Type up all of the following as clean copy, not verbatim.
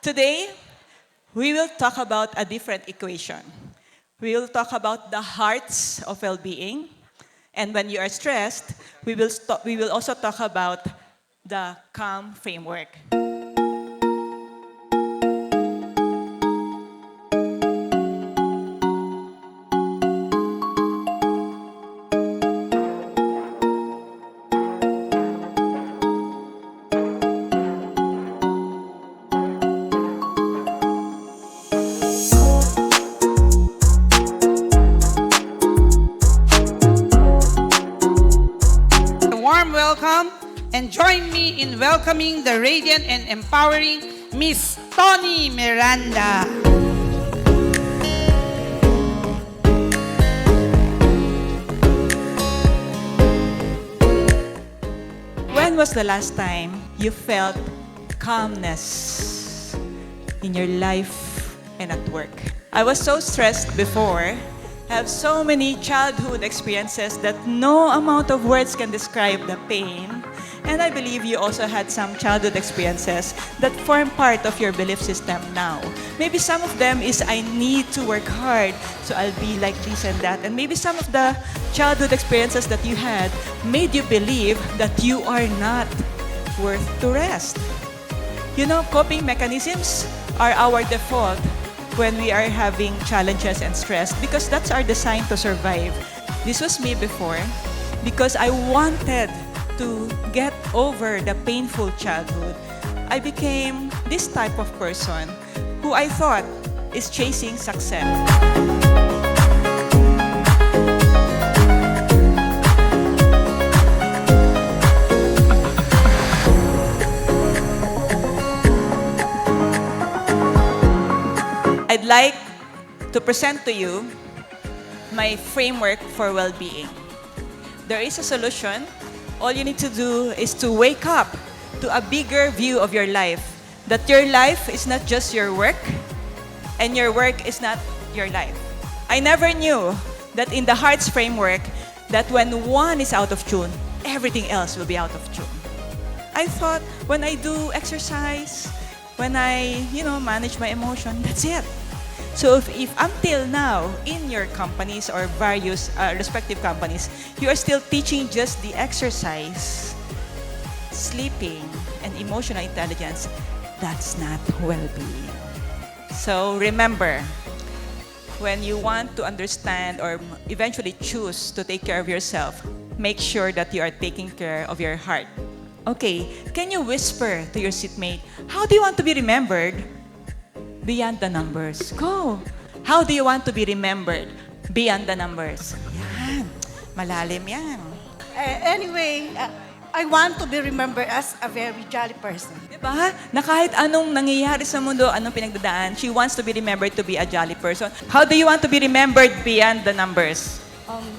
Today, we will talk about a different equation. We will talk about the hearts of well-being. And when you are stressed, we will also talk about the CALM framework. A warm welcome and join me in welcoming the radiant and empowering Miss Toni Miranda. When was the last time you felt calmness in your life and at work? I was so stressed before. I have so many childhood experiences that no amount of words can describe the pain. And I believe you also had some childhood experiences that form part of your belief system now. Maybe some of them is I need to work hard, so I'll be like this and that. And maybe some of the childhood experiences that you had made you believe that you are not worth to rest. You know, coping mechanisms are our default when we are having challenges and stress because that's our design to survive. This was me before because I wanted to get over the painful childhood. I became this type of person who I thought is chasing success. I'd like to present to you my framework for well-being. There is a solution. All you need to do is to wake up to a bigger view of your life. That your life is not just your work, and your work is not your life. I never knew that in the Hearts framework, that when one is out of tune, everything else will be out of tune. I thought when I do exercise, when I, manage my emotion, that's it. So if until now, in your companies or various respective companies, you are still teaching just the exercise, sleeping, and emotional intelligence, that's not well-being. So remember, when you want to understand or eventually choose to take care of yourself, make sure that you are taking care of your heart. Okay, can you whisper to your seatmate, how do you want to be remembered? Beyond the numbers. Go! How do you want to be remembered? Beyond the numbers. Yan. Malalim yan. Anyway, I want to be remembered as a very jolly person. Diba? Na kahit anong nangyayari sa mundo, anong pinagdadaan, she wants to be remembered to be a jolly person. How do you want to be remembered beyond the numbers?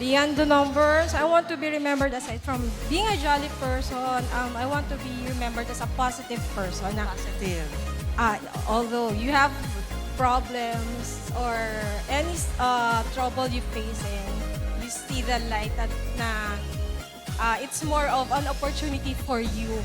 Beyond the numbers, I want to be remembered aside from being a jolly person. I want to be remembered as a positive person. Positive. Although you have problems or any trouble you facing, you see the light that it's more of an opportunity for you.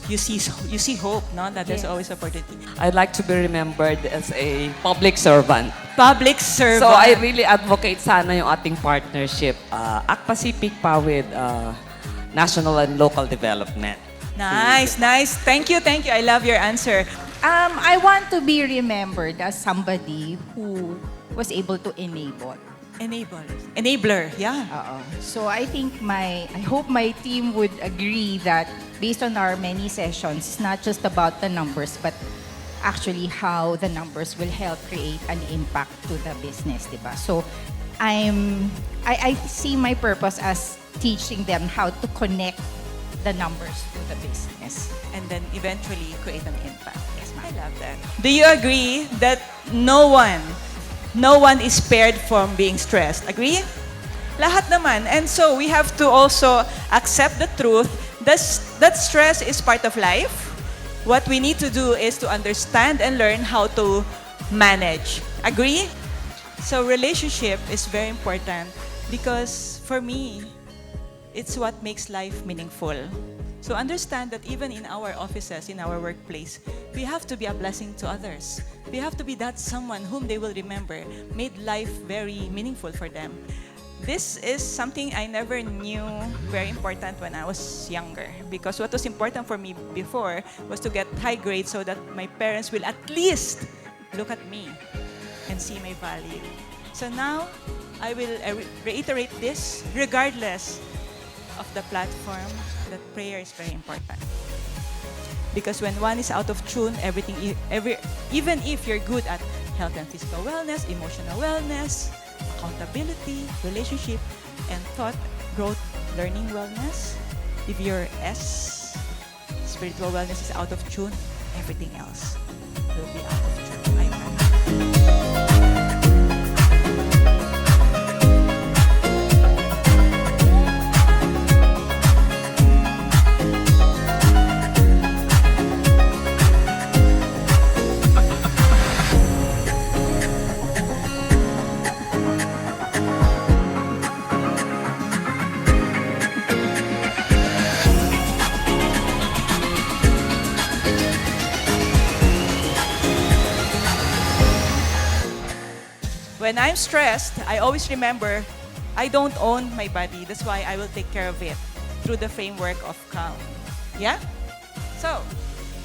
You see hope, no? That there's Yes. always opportunity. I'd like to be remembered as a public servant. Public servant. So I really advocate sana yung ating partnership, I.M.P.A.C.T with national and local development. Nice, nice. Thank you. I love your answer. I want to be remembered as somebody who was able to enable. Enabler, yeah. So I hope my team would agree that based on our many sessions, it's not just about the numbers, but actually how the numbers will help create an impact to the business, diba? So I see my purpose as teaching them how to connect the numbers to the business. And then eventually create an impact. Yes, I love that. Do you agree that no one is spared from being stressed? Agree? Lahat naman. And so we have to also accept the truth that stress is part of life. What we need to do is to understand and learn how to manage. Agree? So relationship is very important because for me, it's what makes life meaningful. So understand that even in our offices, in our workplace, we have to be a blessing to others. We have to be that someone whom they will remember, made life very meaningful for them. This is something I never knew very important when I was younger, because what was important for me before was to get high grades so that my parents will at least look at me and see my value. So now, I will reiterate this regardless of the platform, that prayer is very important. Because when one is out of tune, even if you're good at health and physical wellness, emotional wellness, accountability, relationship, and thought, growth, learning wellness, if your S, spiritual wellness, is out of tune, everything else will be out of tune. When I'm stressed, I always remember I don't own my body. That's why I will take care of it through the framework of CALM. Yeah? So,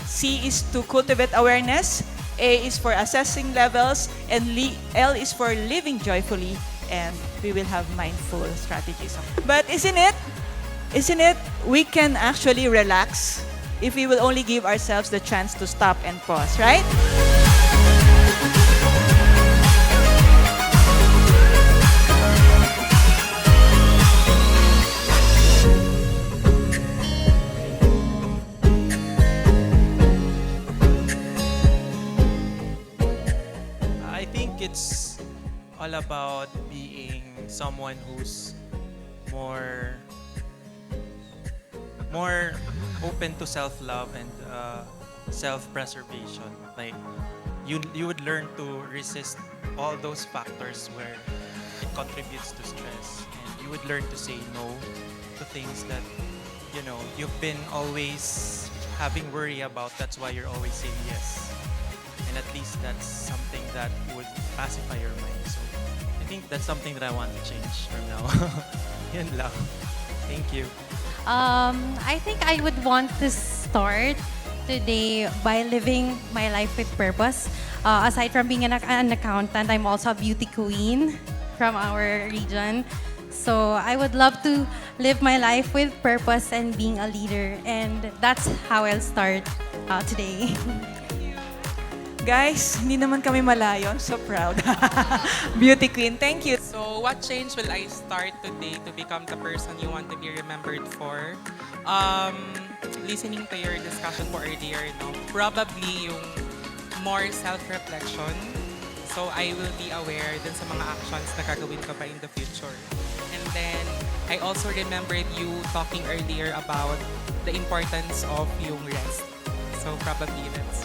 C is to cultivate awareness, A is for assessing levels, and L is for living joyfully, and we will have mindful strategies. But isn't it, we can actually relax if we will only give ourselves the chance to stop and pause, right? It's all about being someone who's more open to self-love and self-preservation. Like you would learn to resist all those factors where it contributes to stress, and you would learn to say no to things that you've been always having worry about. That's why you're always saying yes. And at least that's something that would pacify your mind. So I think that's something that I want to change from now. Yun lang. Thank you. I think I would want to start today by living my life with purpose. Aside from being an accountant, I'm also a beauty queen from our region. So I would love to live my life with purpose and being a leader. And that's how I'll start today. Guys, hindi naman kami malayo. I'm so proud. Beauty queen, thank you. So, what change will I start today to become the person you want to be remembered for? Listening to your discussion for earlier, probably yung more self-reflection. So, I will be aware din sa mga actions na gagawin ko pa in the future. And then, I also remembered you talking earlier about the importance of yung rest. So, probably that's